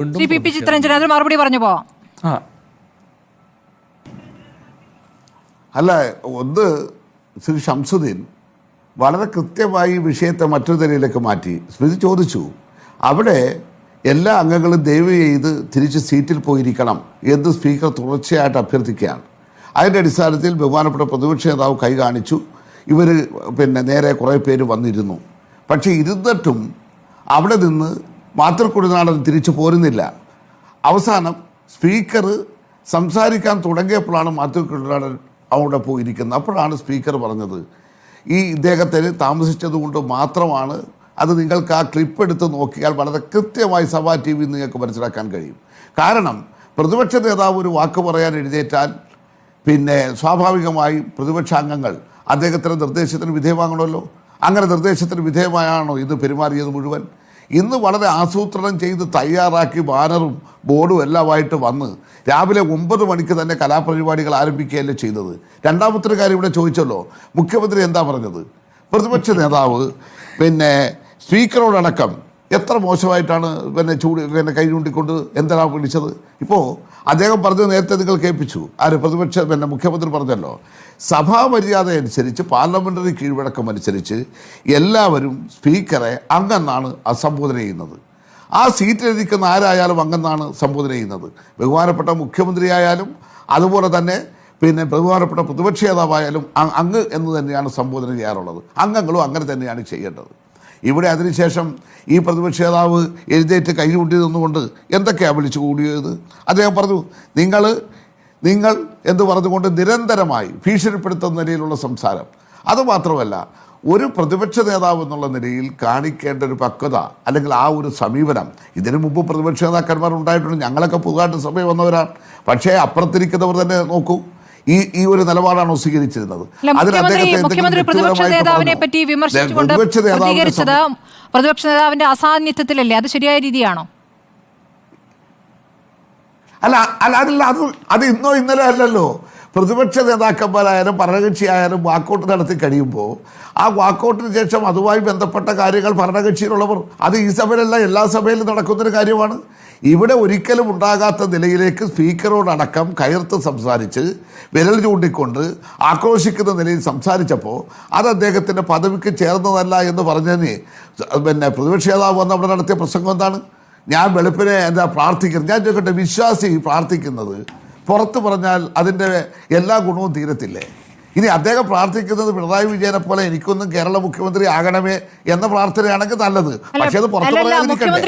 Shri P P Chitharanjan അതിന് മറുപടി പറഞ്ഞു പോവാം. അല്ല, ഒന്ന് ശ്രീ ഷംസുദ്ദീൻ വളരെ കൃത്യമായി വിഷയത്തെ മറ്റൊരു നിലയിലേക്ക് മാറ്റി. സ്മൃതി ചോദിച്ചു, അവിടെ എല്ലാ അംഗങ്ങളും ദയവ് ചെയ്ത് തിരിച്ച് സീറ്റിൽ പോയിരിക്കണം എന്ന് സ്പീക്കർ തുടർച്ചയായിട്ട് അഭ്യർത്ഥിക്കുകയാണ്. അതിൻ്റെ അടിസ്ഥാനത്തിൽ ബഹുമാനപ്പെട്ട പ്രതിപക്ഷ നേതാവ് കൈ കാണിച്ചു. ഇവർ നേരെ കുറേ പേര് വന്നിരുന്നു. പക്ഷേ ഇരുന്നിട്ടും അവിടെ നിന്ന് മാതൃക്കുടിനാടൻ തിരിച്ചു പോരുന്നില്ല. അവസാനം സ്പീക്കർ സംസാരിക്കാൻ തുടങ്ങിയപ്പോഴാണ് മാതൃക്കുടിനാടൻ അവിടെ പോയിരിക്കുന്നത്. അപ്പോഴാണ് സ്പീക്കർ പറഞ്ഞത്, ഈ ഇദ്ദേഹത്തിന് താമസിച്ചതുകൊണ്ട് മാത്രമാണ്. അത് നിങ്ങൾക്ക് ആ ക്ലിപ്പ് എടുത്ത് നോക്കിയാൽ വളരെ കൃത്യമായി സഭാ ടി വി നിങ്ങൾക്ക് മനസ്സിലാക്കാൻ കഴിയും. കാരണം പ്രതിപക്ഷ നേതാവ് ഒരു വാക്ക് പറയാൻ എഴുന്നേറ്റാൽ സ്വാഭാവികമായി പ്രതിപക്ഷ അംഗങ്ങൾ അദ്ദേഹത്തിൻ്റെ നിർദ്ദേശത്തിന് വിധേയമാകണമല്ലോ. അങ്ങനെ നിർദ്ദേശത്തിന് വിധേയമായാണോ ഇന്ന് പെരുമാറിയത് മുഴുവൻ? ഇന്ന് വളരെ ആസൂത്രണം ചെയ്ത് തയ്യാറാക്കി ബാനറും ബോർഡും എല്ലാമായിട്ട് വന്ന് രാവിലെ 9 മണിക്ക് തന്നെ കലാപരിപാടികൾ ആരംഭിക്കുകയല്ലേ ചെയ്തത്. രണ്ടാമത്തെ കാര്യം ഇവിടെ ചോദിച്ചല്ലോ, മുഖ്യമന്ത്രി എന്താ പറഞ്ഞത്? പ്രതിപക്ഷ നേതാവ് സ്പീക്കറോടടക്കം എത്ര മോശമായിട്ടാണ് കൈ ചൂണ്ടിക്കൊണ്ട് എന്താണ് വിളിച്ചത്. ഇപ്പോൾ അദ്ദേഹം പറഞ്ഞത് നേരത്തെ നിങ്ങൾ കേൾപ്പിച്ചു. മുഖ്യമന്ത്രി പറഞ്ഞല്ലോ, സഭാ മര്യാദ അനുസരിച്ച് പാർലമെൻ്ററി കീഴ്വഴക്കം അനുസരിച്ച് എല്ലാവരും സ്പീക്കറെ അങ്ങെന്നാണ് സംബോധന ചെയ്യുന്നത്. ആ സീറ്റിലിരിക്കുന്ന ആരായാലും അങ്ങെന്നാണ് സംബോധന ചെയ്യുന്നത്. ബഹുമാനപ്പെട്ട മുഖ്യമന്ത്രിയായാലും അതുപോലെ തന്നെ ബഹുമാനപ്പെട്ട പ്രതിപക്ഷ നേതാവായാലും അങ്ങ് എന്ന് തന്നെയാണ് സംബോധന ചെയ്യാറുള്ളത്. അംഗങ്ങളും അങ്ങനെ തന്നെയാണ് ചെയ്യേണ്ടത്. ഇവിടെ അതിനുശേഷം ഈ പ്രതിപക്ഷ നേതാവ് എഴുന്നേറ്റ് കൈ കൊണ്ടി നിന്നുകൊണ്ട് എന്തൊക്കെയാണ് വിളിച്ചു കൂടിയത്? അദ്ദേഹം പറഞ്ഞു, നിങ്ങൾ എന്ന് പറഞ്ഞുകൊണ്ട് നിരന്തരമായി ഭീഷണിപ്പെടുത്തുന്ന നിലയിലുള്ള സംസാരം. അതുമാത്രമല്ല, ഒരു പ്രതിപക്ഷ നേതാവ് എന്നുള്ള നിലയിൽ കാണിക്കേണ്ട ഒരു പക്വത അല്ലെങ്കിൽ ആ ഒരു സമീപനം ഇതിനു മുമ്പ് പ്രതിപക്ഷ നേതാക്കന്മാർ ഉണ്ടായിട്ടുണ്ട്. ഞങ്ങളൊക്കെ പുതുതായിട്ട് സഭയിൽ വന്നവരാണ്. പക്ഷേ അപ്പുറത്തിരിക്കുന്നവർ തന്നെ നോക്കൂ, ഈ ഒരു നിലപാടാണോ സ്വീകരിച്ചിരുന്നത്? മുഖ്യമന്ത്രി പ്രതിപക്ഷ നേതാവിനെ പറ്റി വിമർശിച്ചുകൊണ്ട് പ്രതികരിച്ചത് പ്രതിപക്ഷ നേതാവിന്റെ അസാന്നിധ്യത്തിലല്ലേ? അത് ശരിയായ രീതിയാണോ? അല്ല, അത് ഇന്നോ ഇന്നലെ അല്ലല്ലോ. പ്രതിപക്ഷ നേതാക്കന്മാരായാലും ഭരണകക്ഷിയായാലും വാക്കൗട്ട് നടത്തി കഴിയുമ്പോൾ ആ വാക്കൗട്ടിന് ശേഷം അതുമായി ബന്ധപ്പെട്ട കാര്യങ്ങൾ ഭരണകക്ഷിയിലുള്ളവർ, അത് ഈ സഭയിലല്ല എല്ലാ സഭയിലും നടക്കുന്നൊരു കാര്യമാണ്. ഇവിടെ ഒരിക്കലും ഉണ്ടാകാത്ത നിലയിലേക്ക് സ്പീക്കറോടടക്കം കയർത്ത് സംസാരിച്ച് വിരൽ ചൂണ്ടിക്കൊണ്ട് ആക്രോശിക്കുന്ന നിലയിൽ സംസാരിച്ചപ്പോൾ അത് അദ്ദേഹത്തിൻ്റെ പദവിക്ക് ചേർന്നതല്ല എന്ന് പറഞ്ഞതിന് പ്രതിപക്ഷ നേതാവ് വന്ന് അവിടെ നടത്തിയ പ്രസംഗം എന്താണ്? ഞാൻ വെളുപ്പിനെ പ്രാർത്ഥിക്കുന്നത്. ഞാൻ ചോദിക്കട്ടെ, വിശ്വാസി പ്രാർത്ഥിക്കുന്നത് പുറത്ത് പറഞ്ഞാൽ അതിൻ്റെ എല്ലാ ഗുണവും തീരത്തില്ലേ? ഇനി അദ്ദേഹം പ്രാർത്ഥിക്കുന്നത് പിണറായി വിജയനെ പോലെ എനിക്കൊന്നും കേരള മുഖ്യമന്ത്രി ആകണമേ എന്ന പ്രാർത്ഥനയാണെങ്കിൽ നല്ലത്. പക്ഷേ അത് പുറത്ത് പറയാതിരിക്കട്ടെ.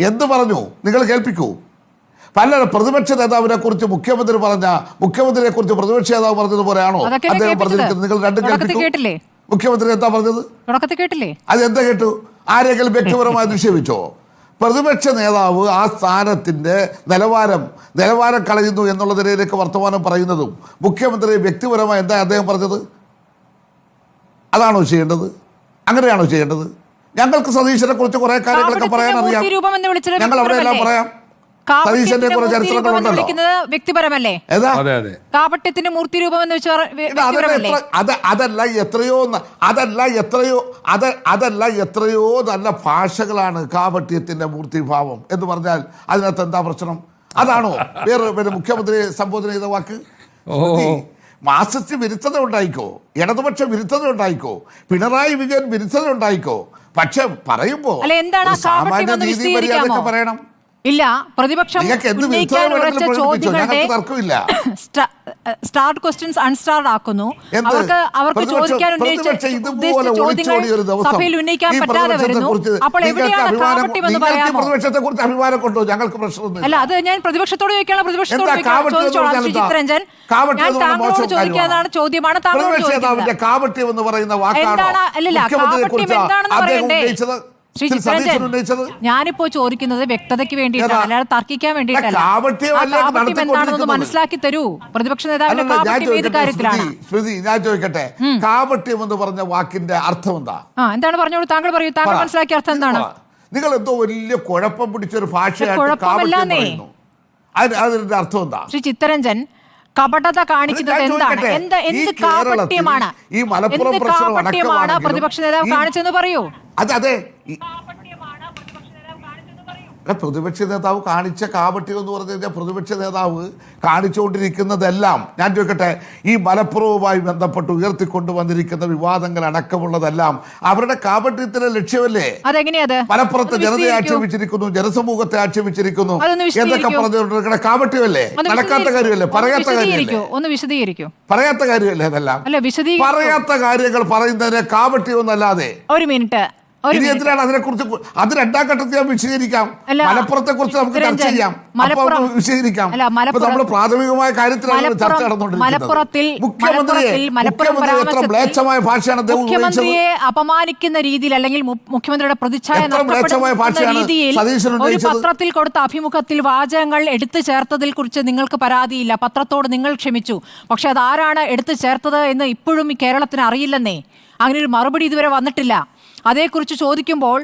എന്ത് പറഞ്ഞു നിങ്ങൾ കേൾപ്പിക്കൂ. പല പ്രതിപക്ഷ നേതാവിനെ കുറിച്ച് മുഖ്യമന്ത്രി മുഖ്യമന്ത്രിയെ കുറിച്ച് പ്രതിപക്ഷ നേതാവ് പറഞ്ഞതുപോലെയാണോ അദ്ദേഹം പറഞ്ഞിരിക്കുന്നത്? നിങ്ങൾ രണ്ടും കേൾപ്പിക്കൂ. മുഖ്യമന്ത്രി എന്താ പറഞ്ഞത്? അതെന്താ കേട്ടു? ആരെങ്കിലും വ്യക്തിപരമായി നിക്ഷേപിച്ചോ? പ്രതിപക്ഷ നേതാവ് ആ സ്ഥാനത്തിൻ്റെ നിലവാരം കളയുന്നു എന്നുള്ള നിലയിലേക്ക് വർത്തമാനം പറയുന്നതും മുഖ്യമന്ത്രി വ്യക്തിപരമായി എന്താ അദ്ദേഹം പറഞ്ഞത്? അതാണോ ചെയ്യേണ്ടത്? അങ്ങനെയാണോ ചെയ്യേണ്ടത്? ഞങ്ങൾക്ക് സതീശനെ കുറിച്ച് കുറെ കാര്യങ്ങളൊക്കെ പറയാൻ അറിയാം. ഞങ്ങൾ അവിടെയെല്ലാം പറയാം. സതീശന്റെ കുറെ ചരിത്രങ്ങളുണ്ടല്ലോ. വ്യക്തിപരമല്ലേ? കാപട്യത്തിന്റെ മൂർത്തി രൂപം എന്ന് അതല്ല എത്രയോ നല്ല ഭാഷകളാണ് കാപട്യത്തിന്റെ മൂർത്തിഭാവം എന്ന് പറഞ്ഞാൽ അതിനകത്ത് എന്താ പ്രശ്നം? അതാണോ വേറെ മുഖ്യമന്ത്രി സംബോധന ചെയ്ത വാക്ക്? മാർക്സിസ്റ്റ് വിരുദ്ധത ഉണ്ടായിക്കോ, ഇടതുപക്ഷ വിരുദ്ധത ഉണ്ടായിക്കോ, പിണറായി വിജയൻ വിരുദ്ധത ഉണ്ടായിക്കോ, പക്ഷെ പറയുമ്പോ സാമാന്യ നീതി മര്യാദ പറയണം. ഇല്ല, പ്രതിപക്ഷം ഉന്നയിക്കാൻ ഉറച്ച ചോദ്യങ്ങളുടെ സ്റ്റാർട്ട് ക്വസ്റ്റ്യൻസ് അൺസ്റ്റാർഡ് ആക്കുന്നു. അവർക്ക് ചോദിക്കാൻ ഉദ്ദേശിച്ച ചോദ്യങ്ങൾ സഭയിൽ ഉന്നയിക്കാൻ പറ്റാതെ വരുന്നു. അപ്പോൾ എവിടെയാണ് കാപട്യം എന്ന് പറയാമോ? അല്ല, അത് ഞാൻ പ്രതിപക്ഷത്തോട് ചോദിക്കുകയാണ്. പ്രതിപക്ഷത്തോട് ചോദിച്ചോളാം. ശ്രീ ചിത്രരഞ്ജൻ, ഞാൻ താങ്കളോട് ചോദിക്കാനാണ് ചോദ്യമാണ് താങ്കളോട് ചോദിക്കുന്നത്. എന്താണ്? അല്ലല്ല, കാപട്യം എന്താണെന്ന് പറയണ്ടേ? ശ്രീ ചിത്രരഞ്ജൻ, ഞാനിപ്പോ ചോദിക്കുന്നത് വ്യക്തതയ്ക്ക് വേണ്ടിയിട്ടാണ്, അല്ലാതെ തർക്കിക്കാൻ വേണ്ടിയിട്ടല്ല. കാപട്യം എന്താണെന്ന് മനസ്സിലാക്കി തരൂ. പ്രതിപക്ഷ നേതാവിന്റെ കാപട്യം ഏത് കാര്യത്തിലാണ്? ഞാൻ ചോദിക്കട്ടെ, കാപട്യം എന്ന് പറഞ്ഞ വാക്കിന്റെ അർത്ഥം എന്താ? എന്താണ് പറഞ്ഞോളൂ, താങ്കൾ പറയൂ. താങ്കൾ മനസ്സിലാക്കിയ അർത്ഥം എന്താണ്? നിങ്ങൾ എന്തോ വലിയ കുഴപ്പം പിടിച്ചൊരു ഭാഷയായിട്ട് അതിന്റെ അർത്ഥം എന്താ? ശ്രീ ചിത്തരഞ്ജൻ, കപടത കാണിക്കുന്നത് എന്താണ്? എന്ത് കാപട്യമാണ് പ്രതിപക്ഷ നേതാവ് കാണിച്ചെന്ന് പറയൂ. അതെ, പ്രതിപക്ഷ നേതാവ് കാണിച്ച കാപട്യം എന്ന് പറഞ്ഞു കഴിഞ്ഞാൽ പ്രതിപക്ഷ നേതാവ് കാണിച്ചുകൊണ്ടിരിക്കുന്നതെല്ലാം, ഞാൻ ചോദിക്കട്ടെ, ഈ മലപ്പുറവുമായി ബന്ധപ്പെട്ട് ഉയർത്തിക്കൊണ്ടുവന്നിരിക്കുന്ന വിവാദങ്ങൾ അടക്കമുള്ളതെല്ലാം അവരുടെ കാപട്യത്തിന്റെ ലക്ഷ്യമല്ലേ? മലപ്പുറത്തെ ജനതയെ ആക്ഷേപിച്ചിരിക്കുന്നു, ജനസമൂഹത്തെ ആക്ഷേപിച്ചിരിക്കുന്നു എന്നൊക്കെ പറഞ്ഞുകൊണ്ടിരിക്കുന്ന കാപട്യമല്ലേ? നടക്കാത്ത കാര്യമല്ലേ? പറയാത്ത കാര്യമല്ലേ? പറയാത്ത കാര്യമല്ലേ? അതെല്ലാം പറയാത്ത കാര്യങ്ങൾ പറയുന്നതിനെ കാപട്യമൊന്നല്ലാതെ. ഒരു മിനിറ്റ്, ഇനി എന്തിനാണ് അതിനെക്കുറിച്ച്? അത് രണ്ടാം ഘട്ടത്തിൽ ഞാൻ വിശദീകരിക്കാം. മലപ്പുറത്തെ കുറിച്ച് നമുക്ക് ചർച്ച ചെയ്യാം, വിശദീകരിക്കാം. നമ്മുടെ പ്രാഥമികമായ കാര്യത്തിലാണ് ചർച്ച നടന്നുകൊണ്ടിരിക്കുന്നത്. മുഖ്യമന്ത്രിയെ ഭാഷയാണ് മുഖ്യമന്ത്രിയെ അപമാനിക്കുന്ന രീതിയിൽ അല്ലെങ്കിൽ മുഖ്യമന്ത്രിയുടെ പ്രതിച്ഛായ രീതിയിൽ ഒരു പത്രത്തിൽ കൊടുത്ത അഭിമുഖത്തിൽ വാചകങ്ങൾ എടുത്തു ചേർത്തതിൽ കുറിച്ച് നിങ്ങൾക്ക് പരാതിയില്ല, പത്രത്തോട് നിങ്ങൾ ക്ഷമിച്ചു. പക്ഷെ അതാരാണ് എടുത്തു ചേർത്തത് എന്ന് ഇപ്പോഴും ഈ കേരളത്തിന് അറിയില്ലെന്നേ. അങ്ങനെ ഒരു മറുപടി ഇതുവരെ വന്നിട്ടില്ല. അതേക്കുറിച്ച് ചോദിക്കുമ്പോൾ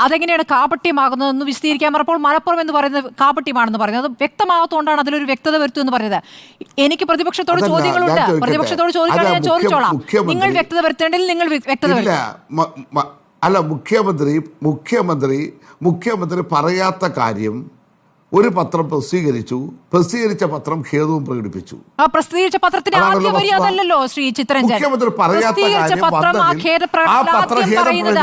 അതെങ്ങനെയാണ് കാപട്യമാകുന്നതെന്ന് വിശദീകരിക്കാൻ പറഞ്ഞപ്പോൾ മലപ്പുറം എന്ന് പറയുന്നത് കാപട്യമാണെന്ന് പറയുന്നത് അത് വ്യക്തമാകത്തോണ്ടാണ് അതിലൊരു വ്യക്തത വരുത്തും എന്ന് പറയുന്നത്. എനിക്ക് പ്രതിപക്ഷത്തോട് ചോദ്യങ്ങളുണ്ട്, പ്രതിപക്ഷത്തോട് ചോദിക്കുകയാണെങ്കിൽ ഞാൻ ചോദിച്ചോളാം. നിങ്ങൾ വ്യക്തത വരുത്തേണ്ടെങ്കിൽ നിങ്ങൾ വ്യക്തത അല്ല, മുഖ്യമന്ത്രി പറയാത്ത കാര്യം ഒരു പത്രം പ്രസിദ്ധീകരിച്ച പത്രം ഖേദവും പ്രകടിപ്പിച്ചു. പ്രസിദ്ധീകരിച്ച പത്രത്തിന്റെ ആദ്യ വരി അതല്ലല്ലോ ശ്രീ ചിത്രരഞ്ജൻ. മുഖ്യമന്ത്രി പറയാത്ത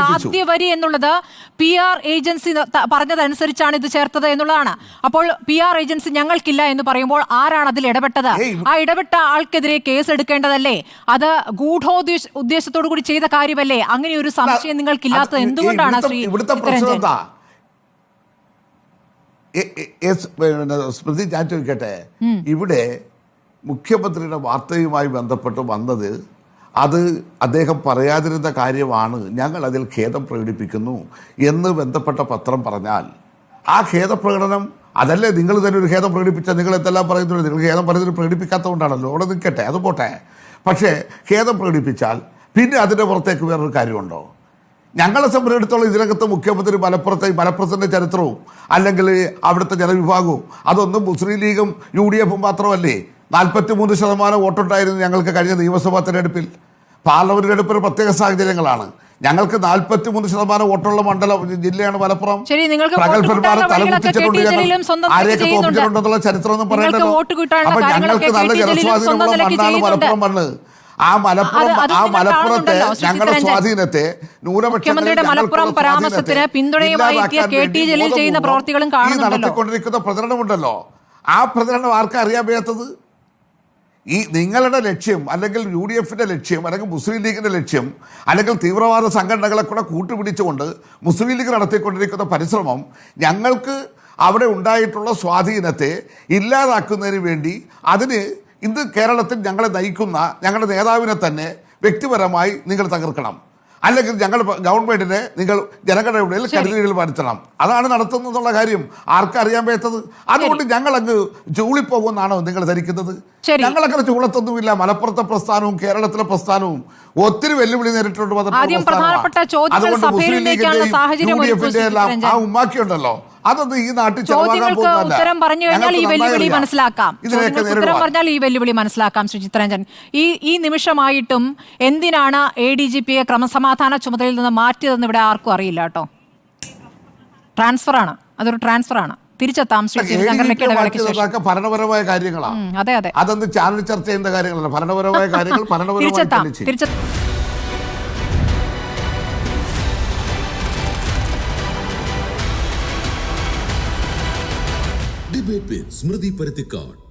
ആദ്യ വരി എന്നുള്ളത് PR ഏജൻസി പറഞ്ഞതനുസരിച്ചാണ് ഇത് ചേർത്തത് എന്നുള്ളതാണ്. അപ്പോൾ PR ഏജൻസി ഞങ്ങൾക്കില്ല എന്ന് പറയുമ്പോൾ ആരാണ് അതിൽ ഇടപെട്ടത്? ആ ഇടപെട്ട ആൾക്കെതിരെ കേസ് എടുക്കേണ്ടതല്ലേ? അത് ഉദ്ദേശത്തോടു കൂടി ചെയ്ത കാര്യമല്ലേ? അങ്ങനെ ഒരു സംശയം നിങ്ങൾക്കില്ലാത്തത് എന്തുകൊണ്ടാണ് ശ്രീ ചിത്രരഞ്ജൻ? സ്മൃതി, ഞാൻ ചോദിക്കട്ടെ, ഇവിടെ മുഖ്യമന്ത്രിയുടെ വാർത്തയുമായി ബന്ധപ്പെട്ട് വന്നത് അത് അദ്ദേഹം പറയാതിരുന്ന കാര്യമാണ്, ഞങ്ങൾ അതിൽ ഖേദം പ്രകടിപ്പിക്കുന്നു എന്ന് ബന്ധപ്പെട്ട പത്രം പറഞ്ഞാൽ ആ ഖേദപ്രകടനം അതല്ലേ നിങ്ങൾ തന്നെ ഒരു ഖേദം പ്രകടിപ്പിച്ചാൽ നിങ്ങൾ എന്തെല്ലാം പറയുന്നുണ്ട്? നിങ്ങൾ ഖേദം പറയുന്നത് പ്രകടിപ്പിക്കാത്തതുകൊണ്ടാണല്ലോ. അവിടെ നിൽക്കട്ടെ, അത് പോട്ടെ. പക്ഷേ ഖേദം പ്രകടിപ്പിച്ചാൽ പിന്നെ അതിൻ്റെ പുറത്തേക്ക് വേറൊരു കാര്യമുണ്ടോ? ഞങ്ങളെ സംബന്ധിച്ചിടത്തോളം ഇതിനകത്ത് മുഖ്യമന്ത്രി മലപ്പുറത്തിൻ്റെ ചരിത്രവും അല്ലെങ്കിൽ അവിടുത്തെ ജനവിഭാഗവും അതൊന്നും മുസ്ലിം ലീഗും UDF മാത്രമല്ലേ. 43% വോട്ടുണ്ടായിരുന്നു ഞങ്ങൾക്ക് കഴിഞ്ഞ നിയമസഭാ തെരഞ്ഞെടുപ്പിൽ. പാർലമെന്റ് തെരഞ്ഞെടുപ്പിന് പ്രത്യേക സാഹചര്യങ്ങളാണ്. ഞങ്ങൾക്ക് 43% വോട്ടുള്ള ജില്ലയാണ് മലപ്പുറം. പ്രഗത്ഭന്മാരെ തലകുത്തിച്ചിട്ടുണ്ട്, ആരെയൊക്കെ തോപ്പിച്ചിട്ടുണ്ടെന്നുള്ള ചരിത്രം ഒന്നും പറയേണ്ടല്ലോ. അപ്പൊ ഞങ്ങൾക്ക് നല്ല ജനസ്വാധീനമുള്ള മണ്ണാണ് മലപ്പുറം മണ്ണ്. ആ മലപ്പുറത്തെ ഞങ്ങളുടെ സ്വാധീനത്തെ മുഖ്യമന്ത്രിയുടെ മലപ്പുറം പരാമർശത്തിന് പിന്തുണയുമായി ചെയ്യുന്ന പ്രവർത്തികളും നടത്തിക്കൊണ്ടിരിക്കുന്ന പ്രചരണമുണ്ടല്ലോ. ആ പ്രചരണം ആർക്കും അറിയാൻ വയ്യാത്തത്? ഈ നിങ്ങളുടെ ലക്ഷ്യം അല്ലെങ്കിൽ UDFന്റെ ലക്ഷ്യം അല്ലെങ്കിൽ മുസ്ലിം ലീഗിന്റെ ലക്ഷ്യം അല്ലെങ്കിൽ തീവ്രവാദ സംഘടനകളെ കൂടെ കൂട്ടുപിടിച്ചുകൊണ്ട് മുസ്ലിം ലീഗ് നടത്തിക്കൊണ്ടിരിക്കുന്ന പരിശ്രമം ഞങ്ങൾക്ക് അവിടെ ഉണ്ടായിട്ടുള്ള സ്വാധീനത്തെ ഇല്ലാതാക്കുന്നതിന് വേണ്ടി അതിന് ഇന്ന് കേരളത്തിൽ ഞങ്ങളെ നയിക്കുന്ന ഞങ്ങളുടെ നേതാവിനെ തന്നെ വ്യക്തിപരമായി നിങ്ങൾ തകർക്കണം, അല്ലെങ്കിൽ ഞങ്ങൾ ഗവൺമെന്റിനെ നിങ്ങൾ ജനങ്ങളുടെ ഇടയിൽ കരുതലുകൾ വരുത്തണം. അതാണ് നടത്തുന്നതെന്നുള്ള കാര്യം ആർക്കറിയാൻ പറ്റത്? അതുകൊണ്ട് ഞങ്ങൾ അങ്ങ് ചൂളിപ്പോകുമെന്നാണോ നിങ്ങൾ ധരിക്കുന്നത്? ഞങ്ങളങ്ങനെ ചൂളത്തൊന്നുമില്ല. മലപ്പുറത്തെ പ്രസ്ഥാനവും കേരളത്തിലെ പ്രസ്ഥാനവും ഒത്തിരി വെല്ലുവിളി നേരിട്ടുണ്ട്. അതുകൊണ്ട് മുസ്ലിം ലീഗിന്റെയും UDFന്റെ എല്ലാം ആ ഉമ്മാക്കിയുണ്ടല്ലോ, അതൊന്നും ഈ നാട്ടിൽ ഉത്തരം പറഞ്ഞു കഴിഞ്ഞാൽ ഈ വെല്ലുവിളി മനസ്സിലാക്കാം. ശ്രീ ചിത്രരഞ്ജൻ, ഈ നിമിഷമായിട്ടും എന്തിനാണ് ADGPയെ ക്രമസമാധാന ചുമതലയിൽ നിന്ന് മാറ്റിയതെന്ന് ഇവിടെ ആർക്കും അറിയില്ല കേട്ടോ. ട്രാൻസ്ഫറാണ്, അതൊരു ട്രാൻസ്ഫറാണ്. തിരിച്ചെത്താം ഭരണപരമായ കാര്യങ്ങളാണ്. അതെ അതെ, അതൊന്നും ചാനൽ ചർച്ച ചെയ്യുന്ന കാര്യങ്ങളല്ല. ഭരണപരമായ കാര്യങ്ങൾ Debate with Smriti Parathikkad.